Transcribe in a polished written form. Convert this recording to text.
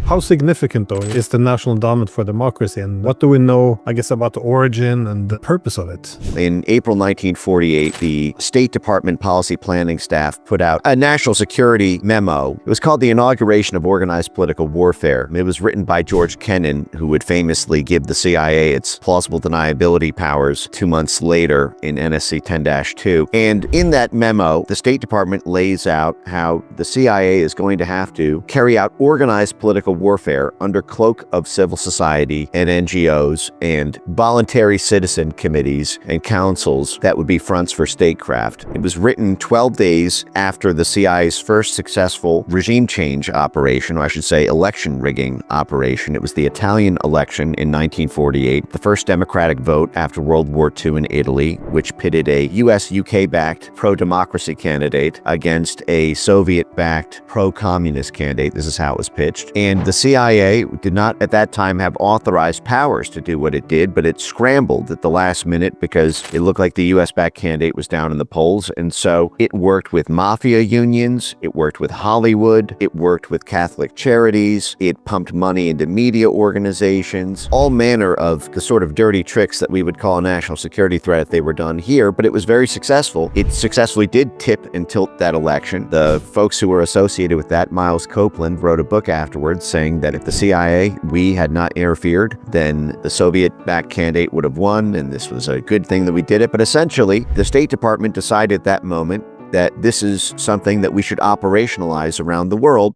How significant, though, is the National Endowment for Democracy, and what do we know, I guess, about the origin and the purpose of it? In April 1948, the State Department Policy Planning staff put out a national security memo. It was called The Inauguration of Organized Political Warfare. It was written by George Kennan, who would famously give the CIA its plausible deniability powers 2 months later in NSC 10-2. And in that memo, the State Department lays out how the CIA is going to have to carry out organized political warfare under cloak of civil society and NGOs and voluntary citizen committees and councils that would be fronts for statecraft. It was written 12 days after the CIA's first successful regime change operation, or I should say election rigging operation. It was the Italian election in 1948, the first democratic vote after World War II in Italy, which pitted a US-UK-backed pro-democracy candidate against a Soviet-backed pro-communist candidate. This is how it was pitched. And the CIA did not at that time have authorized powers to do what it did, but it scrambled at the last minute because it looked like the US-backed candidate was down in the polls. And so it worked with mafia unions, it worked with Hollywood, it worked with Catholic charities, it pumped money into media organizations, all manner of the sort of dirty tricks that we would call a national security threat if they were done here, but it was very successful. It successfully did tip and tilt that election. The folks who were associated with that, Miles Copeland, wrote a book afterwards saying that if the CIA, we had not interfered, then the Soviet-backed candidate would have won, and this was a good thing that we did it. But essentially, the State Department decided at that moment that this is something that we should operationalize around the world.